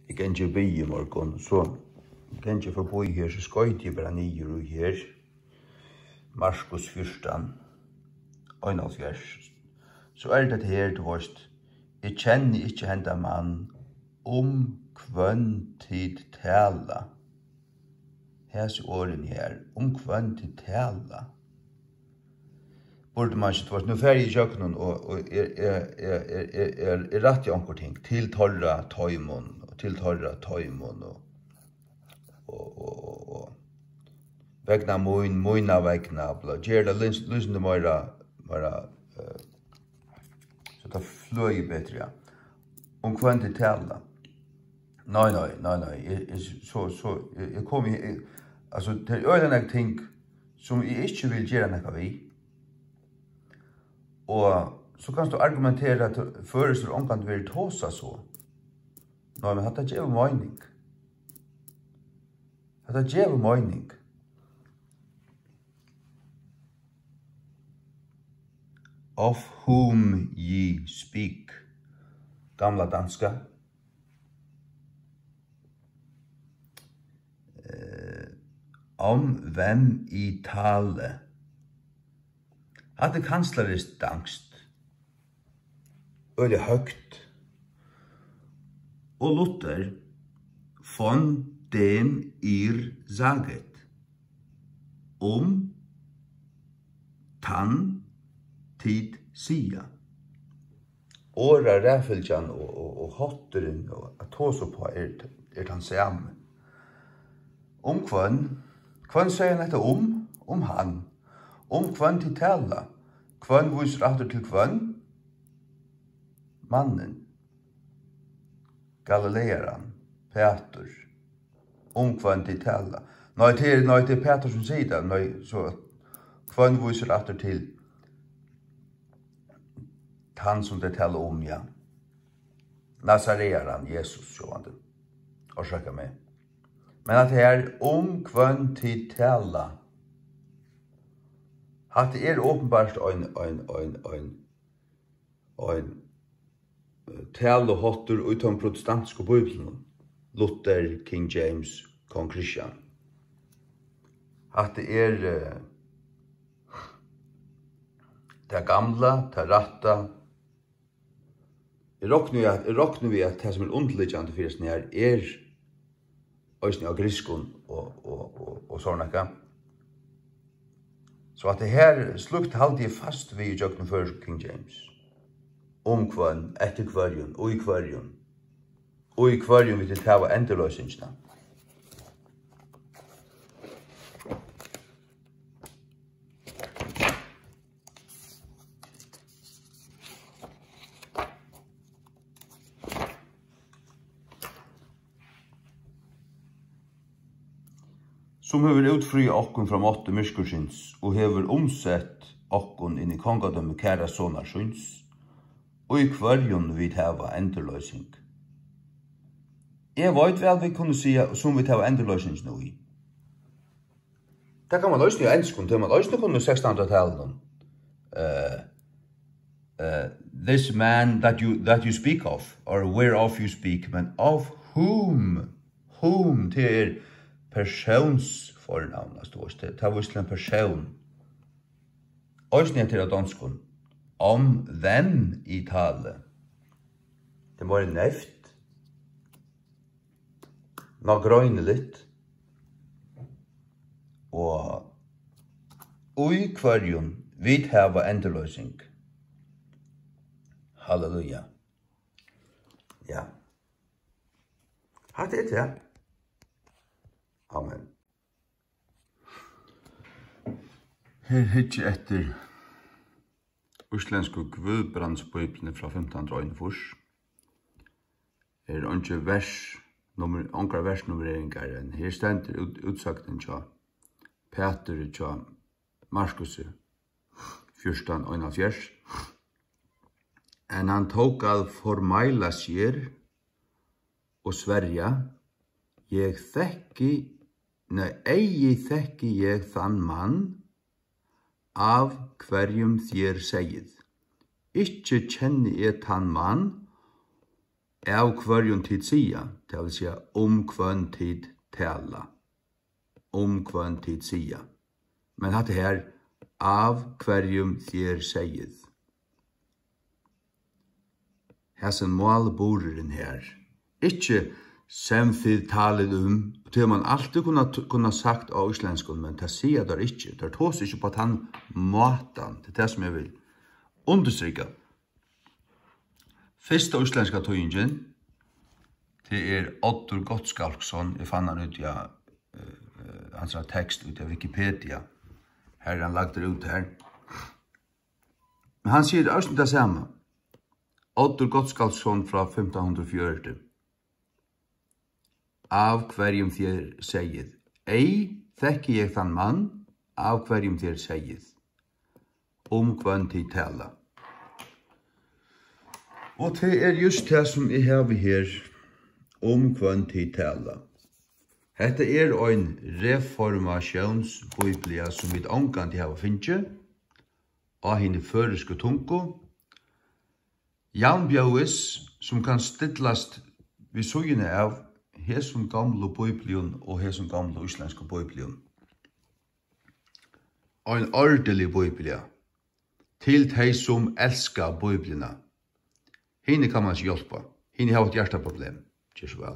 Jeg kan ikke bli I morgen, så kan ikke forbi her, så skal jeg bare nye og her. Markus 14, 71. Så det her, du vet, jeg kjenner ikke henne mann hvem tid tala. Her er åren her, hvem tid tala. Burde man ikke, du vet, nå fer jeg I kjøkkenen og rett I anker ting, til torra tøymon, til torra tøymon og vegna moina vegna, gjør det lysende møyra, så det fløy bedre, ja. Hvem til tala. Nei, jeg kom I, altså, det øyne ting som jeg ikke vil gjøre noe vi. Og så kan du argumentere at føres omkant vil tåsa så. Nei, men dette gjør mening. Dette gjør mening. Of whom ye speak. Gamla danska. Om hvem I tale. At kanslerist angst. Øyde høgt. Og Luther von dem sagt. Tann tid sia. Åra ræfyljan og hotteren og at tåse på han samme. Hvem sier han dette om han. Hvem til tala. Hvem viser atter til hvem? Mannen. Galileeren. Peter. Hvem til tala. Nei, det er Peter som sier det. Nei, så hvem viser atter til han som det taler om, ja. Nazareeren, Jesus, sjående. Og sjekka meg. Men at det hvem til tala. At det åpenbart en talehotter utom protestantiske bibelen. Luther, King James, Kong Christian. At det det gamla, det ratta. Jeg råkner vi at det som underliggende for oss her øyne av griskon og sånne. Så at det her slukt halte jeg fast ved I jøkken for King James. Hvem, etter hverjon, og I hverjon. Og I hverjon vi til tava endeløsningsna. Som hever utfri okkon fra måtte myrskursins, og hever omsett okkon inn I kongadømme kæra sonarsins, og I hverjon vi hava endeløsning. Jeg vet vel vi kunne si som vi hava endeløsning nå I. Det kan man løsne I enskund, det man løsne kunne 1600-tallet. This man that you speak of, or whereof you speak, men of whom til personsfornavn, det var til en person. Øysene til danskun, om hvem I tale. Det var neft, nagrøynelitt, og I hverjon vi hava endeløsning. Halleluja. Ja. Hatt det, ja. Amen. Her hitje etter uslenske gvødbrandsbøyblene fra 1501. Her er ikke versnummereringer. Her stender utsagten til Peter til Markus 14:71. En han tok al formæla sér og sverja, eigi þekki ég þann mann av hverjum þér segið. Ikke kjenni ég þann mann av hverjon tid sia, det vil säga hvern tid tala. Hvern tid sia. Men hatt det her, av hverjum þér segið. Hæsen målboreren her. Ikke sem þið talið det har man alltid kunna sagt av islandskon, men det sier der ikke. Det tås ikke på den måten. Det det som jeg vil understryka. Fyrsta islandska tøyingen, det Oddur Gottskálksson, jeg fann han ut hans tekst ut av Wikipedia. Her han lagt det ut her. Men han sier det samme. Oddur Gottskálksson fra 1540. Av hverjum þér segið. Ei þekki ég þann mann, av hverjum þér segið. Hvern tid tala. Og det just det som jeg har her, hvern tid tala. Hetta ein reformationsbiblia som vi onganti hava finnje, og henne føreske tungo. Jan Bjauis, som kan stillast vi sugene av hesum gamle biblion og hesum gamle islandske biblion. Ein ordentlig biblia, til de som elskar biblina. Henne kan man ikke hjelpa. Henne har et hjerteproblem. Ikke så vel.